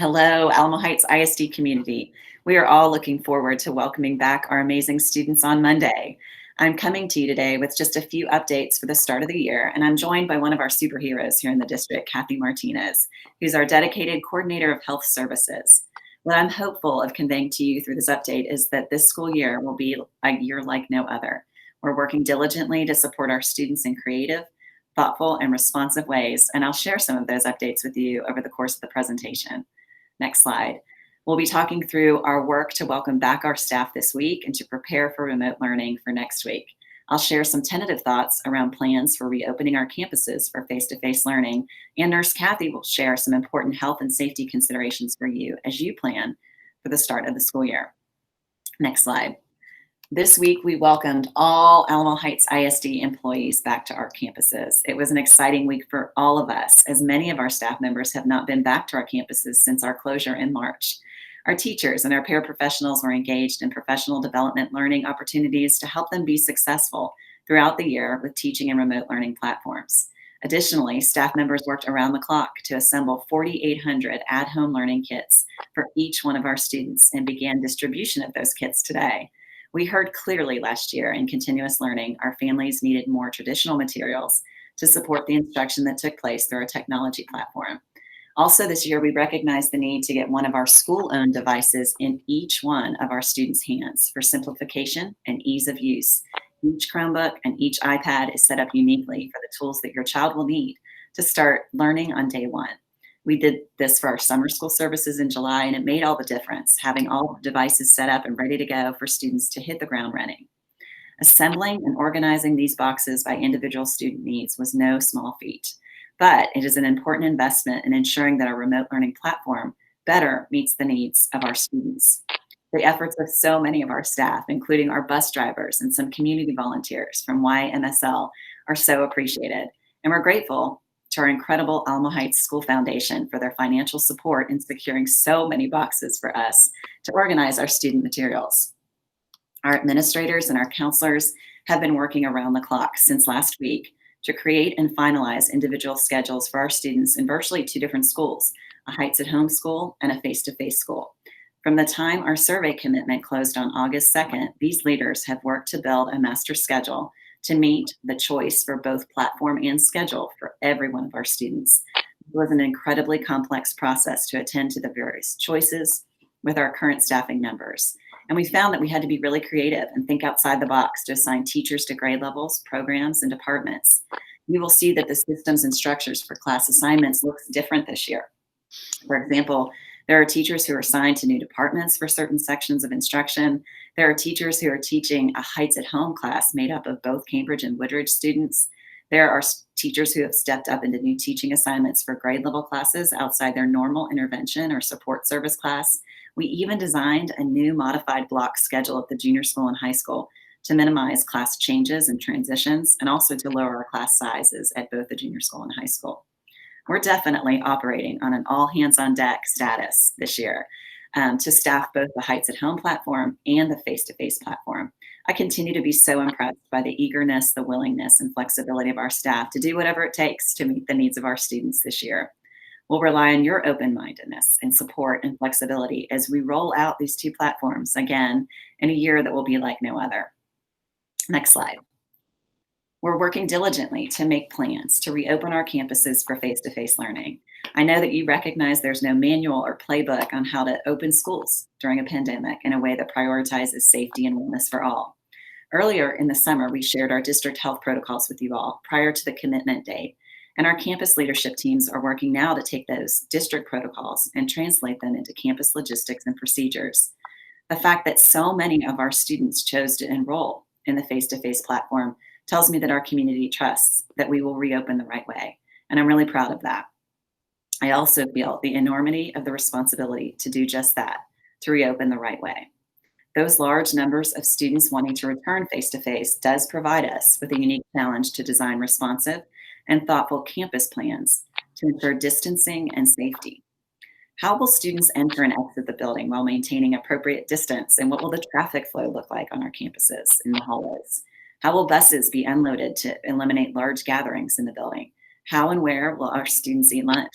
Hello, Alamo Heights ISD community. We are all looking forward to welcoming back our amazing students on Monday. I'm coming to you today with just a few updates for the start of the year, and I'm joined by one of our superheroes here in the district, Kathi Martinez, who's our dedicated coordinator of health services. What I'm hopeful of conveying to you through this update is that this school year will be a year like no other. We're working diligently to support our students in creative, thoughtful, and responsive ways, and I'll share some of those updates with you over the course of the presentation. Next slide. We'll be talking through our work to welcome back our staff this week and to prepare for remote learning for next week. I'll share some tentative thoughts around plans for reopening our campuses for face-to-face learning, and Nurse Kathi will share some important health and safety considerations for you as you plan for the start of the school year. Next slide. This week, we welcomed all Alamo Heights ISD employees back to our campuses. It was an exciting week for all of us, as many of our staff members have not been back to our campuses since our closure in March. Our teachers and our paraprofessionals were engaged in professional development learning opportunities to help them be successful throughout the year with teaching and remote learning platforms. Additionally, staff members worked around the clock to assemble 4,800 at-home learning kits for each one of our students and began distribution of those kits today. We heard clearly last year in continuous learning, our families needed more traditional materials to support the instruction that took place through our technology platform. Also this year, we recognized the need to get one of our school-owned devices in each one of our students' hands for simplification and ease of use. Each Chromebook and each iPad is set up uniquely for the tools that your child will need to start learning on day one. We did this for our summer school services in July, and it made all the difference, having all the devices set up and ready to go for students to hit the ground running. Assembling and organizing these boxes by individual student needs was no small feat, but it is an important investment in ensuring that our remote learning platform better meets the needs of our students. The efforts of so many of our staff, including our bus drivers and some community volunteers from YMSL, are so appreciated, and we're grateful to our incredible Alamo Heights School Foundation for their financial support in securing so many boxes for us to organize our student materials. Our administrators and our counselors have been working around the clock since last week to create and finalize individual schedules for our students in virtually 2 different schools, a Heights at Home school and a face-to-face school. From the time our survey commitment closed on August 2nd, these leaders have worked to build a master schedule to meet the choice for both platform and schedule for every one of our students. It was an incredibly complex process to attend to the various choices with our current staffing numbers. And we found that we had to be really creative and think outside the box to assign teachers to grade levels, programs, and departments. You will see that the systems and structures for class assignments looks different this year. For example, there are teachers who are assigned to new departments for certain sections of instruction. There are teachers who are teaching a Heights at Home class made up of both Cambridge and Woodridge students. There are teachers who have stepped up into new teaching assignments for grade level classes outside their normal intervention or support service class. We even designed a new modified block schedule at the junior school and high school to minimize class changes and transitions, and also to lower our class sizes at both the junior school and high school. We're definitely operating on an all hands on deck status this year to staff both the Heights at Home platform and the face-to-face platform. I continue to be so impressed by the eagerness, the willingness, and flexibility of our staff to do whatever it takes to meet the needs of our students this year. We'll rely on your open-mindedness and support and flexibility as we roll out these 2 platforms again in a year that will be like no other. Next slide. We're working diligently to make plans to reopen our campuses for face-to-face learning. I know that you recognize there's no manual or playbook on how to open schools during a pandemic in a way that prioritizes safety and wellness for all. Earlier in the summer, we shared our district health protocols with you all prior to the commitment date, and our campus leadership teams are working now to take those district protocols and translate them into campus logistics and procedures. The fact that so many of our students chose to enroll in the face-to-face platform tells me that our community trusts that we will reopen the right way, and I'm really proud of that. I also feel the enormity of the responsibility to do just that, to reopen the right way. Those large numbers of students wanting to return face-to-face does provide us with a unique challenge to design responsive and thoughtful campus plans to ensure distancing and safety. How will students enter and exit the building while maintaining appropriate distance, and what will the traffic flow look like on our campuses in the hallways? How will buses be unloaded to eliminate large gatherings in the building? How and where will our students eat lunch?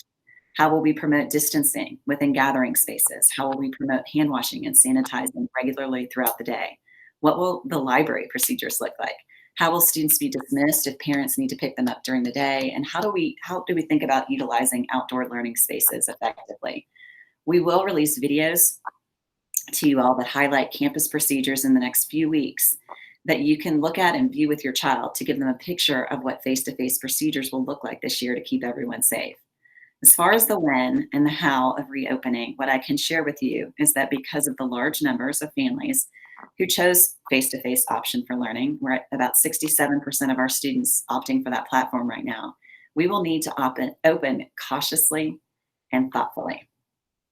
How will we promote distancing within gathering spaces? How will we promote hand washing and sanitizing regularly throughout the day? What will the library procedures look like? How will students be dismissed if parents need to pick them up during the day? And how do we think about utilizing outdoor learning spaces effectively? We will release videos to you all that highlight campus procedures in the next few weeks that you can look at and view with your child to give them a picture of what face-to-face procedures will look like this year to keep everyone safe. As far as the when and the how of reopening, what I can share with you is that because of the large numbers of families who chose face-to-face option for learning, we're at about 67% of our students opting for that platform right now. We will need to open cautiously and thoughtfully.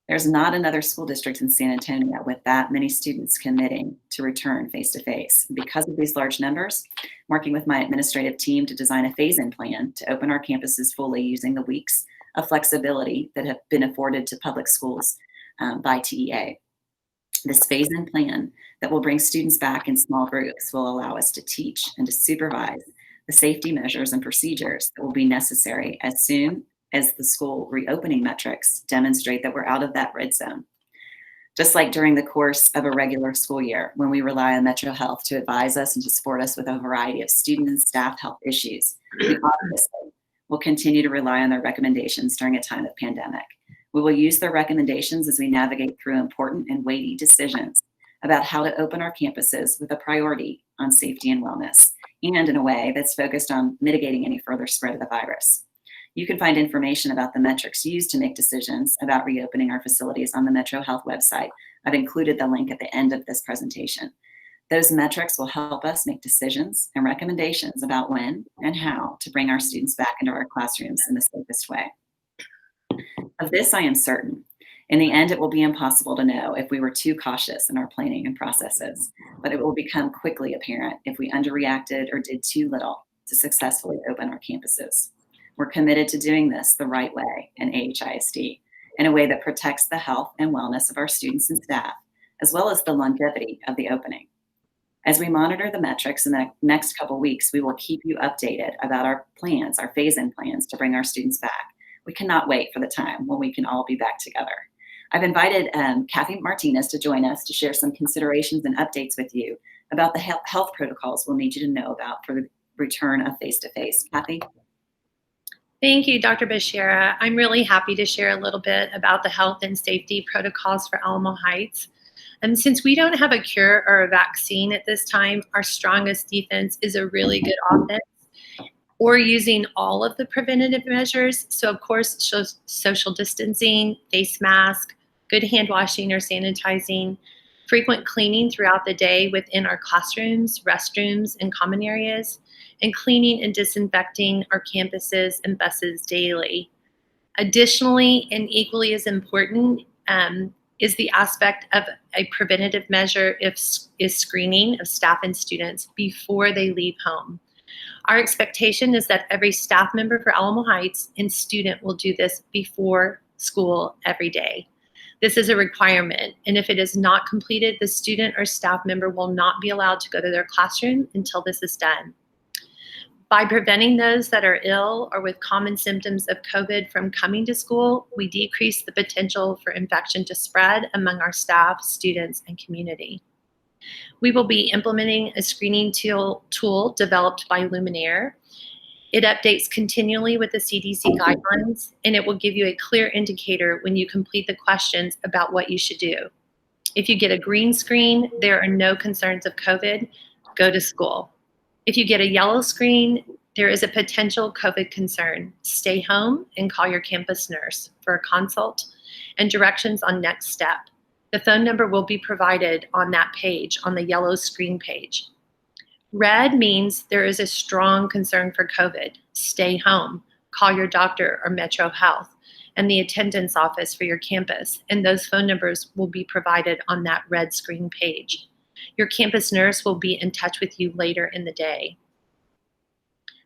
There's not another school district in San Antonio with that many students committing to return face-to-face. Because of these large numbers, working with my administrative team to design a phase-in plan to open our campuses fully using the weeks of flexibility that have been afforded to public schools by TEA. This phase-in plan that will bring students back in small groups will allow us to teach and to supervise the safety measures and procedures that will be necessary as soon as the school reopening metrics demonstrate that we're out of that red zone. Just like during the course of a regular school year, when we rely on Metro Health to advise us and to support us with a variety of student and staff health issues, we obviously will continue to rely on their recommendations during a time of pandemic. We will use their recommendations as we navigate through important and weighty decisions about how to open our campuses with a priority on safety and wellness, and in a way that's focused on mitigating any further spread of the virus. You can find information about the metrics used to make decisions about reopening our facilities on the Metro Health website. I've included the link at the end of this presentation. Those metrics will help us make decisions and recommendations about when and how to bring our students back into our classrooms in the safest way. Of this, I am certain. In the end, it will be impossible to know if we were too cautious in our planning and processes, but it will become quickly apparent if we underreacted or did too little to successfully open our campuses. We're committed to doing this the right way in AHISD, in a way that protects the health and wellness of our students and staff, as well as the longevity of the opening. As we monitor the metrics in the next couple weeks, we will keep you updated about our plans, our phase-in plans to bring our students back. We cannot wait for the time when we can all be back together. I've invited Kathi Martinez to join us to share some considerations and updates with you about the health protocols we'll need you to know about for the return of face-to-face. Kathi? Thank you, Dr. Bashara. I'm really happy to share a little bit about the health and safety protocols for Alamo Heights. And since we don't have a cure or a vaccine at this time, our strongest defense is a really good offense. We're using all of the preventative measures. So of course, social distancing, face mask, good hand washing or sanitizing, frequent cleaning throughout the day within our classrooms, restrooms, and common areas, and cleaning and disinfecting our campuses and buses daily. Additionally, and equally as important, is the aspect of a preventative measure is screening of staff and students before they leave home. Our expectation is that every staff member for Alamo Heights and student will do this before school every day. This is a requirement, and if it is not completed, the student or staff member will not be allowed to go to their classroom until this is done. By preventing those that are ill or with common symptoms of COVID from coming to school, we decrease the potential for infection to spread among our staff, students, and community. We will be implementing a screening tool developed by Luminaire. It updates continually with the CDC guidelines, and it will give you a clear indicator when you complete the questions about what you should do. If you get a green screen, there are no concerns of COVID, go to school. If you get a yellow screen, there is a potential COVID concern. Stay home and call your campus nurse for a consult and directions on next step. The phone number will be provided on that page, on the yellow screen page. Red means there is a strong concern for COVID. Stay home, call your doctor or Metro Health and the attendance office for your campus, and those phone numbers will be provided on that red screen page. Your campus nurse will be in touch with you later in the day.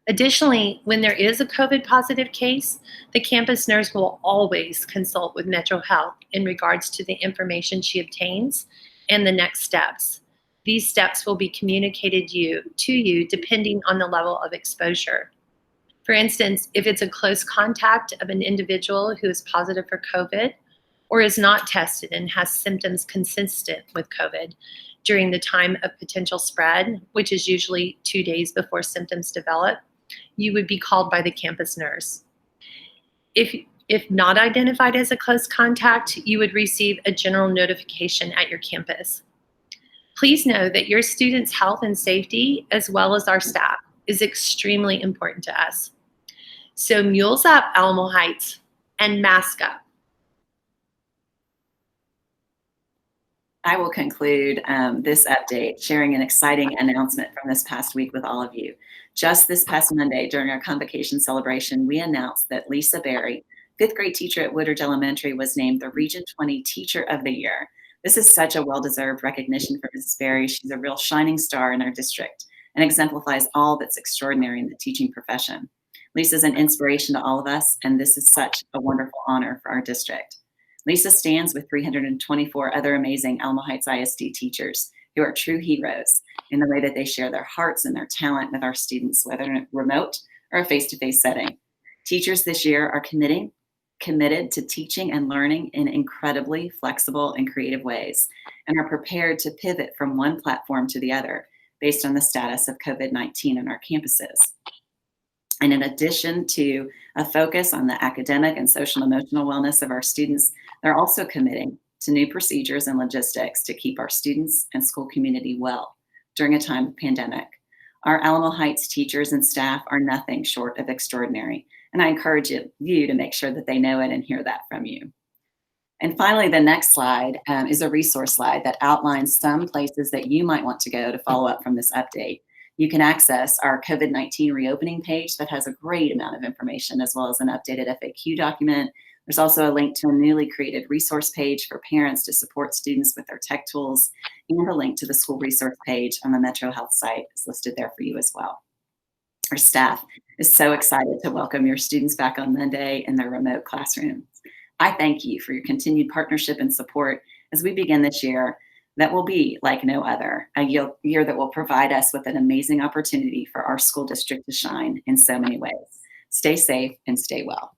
Additionally, when there is a COVID positive case, the campus nurse will always consult with Metro Health in regards to the information she obtains and the next steps. These steps will be communicated to you depending on the level of exposure. For instance, if it's a close contact of an individual who is positive for COVID or is not tested and has symptoms consistent with COVID during the time of potential spread, which is usually 2 days before symptoms develop, you would be called by the campus nurse. If not identified as a close contact, you would receive a general notification at your campus. Please know that your students' health and safety, as well as our staff, is extremely important to us. So mules up, Alamo Heights, and mask up. I will conclude this update sharing an exciting announcement from this past week with all of you. Just this past Monday during our convocation celebration, we announced that Lisa Berry, fifth grade teacher at Woodridge Elementary, was named the Region 20 Teacher of the Year. This is such a well-deserved recognition for Mrs. Berry. She's a real shining star in our district and exemplifies all that's extraordinary in the teaching profession. Lisa's an inspiration to all of us, and this is such a wonderful honor for our district. Lisa stands with 324 other amazing Alamo Heights ISD teachers who are true heroes in the way that they share their hearts and their talent with our students, whether in a remote or a face-to-face setting. Teachers this year are committed to teaching and learning in incredibly flexible and creative ways and are prepared to pivot from one platform to the other based on the status of COVID-19 on our campuses. And in addition to a focus on the academic and social and emotional wellness of our students, they're also committing to new procedures and logistics to keep our students and school community well during a time of pandemic. Our Alamo Heights teachers and staff are nothing short of extraordinary, and I encourage you to make sure that they know it and hear that from you. And finally, the next slide is a resource slide that outlines some places that you might want to go to follow up from this update. You can access our COVID-19 reopening page that has a great amount of information, as well as an updated FAQ document. There's also a link to a newly created resource page for parents to support students with their tech tools, and a link to the school resource page on the Metro Health site is listed there for you as well. Our staff is so excited to welcome your students back on Monday in their remote classrooms. I thank you for your continued partnership and support as we begin this year that will be like no other, a year that will provide us with an amazing opportunity for our school district to shine in so many ways. Stay safe and stay well.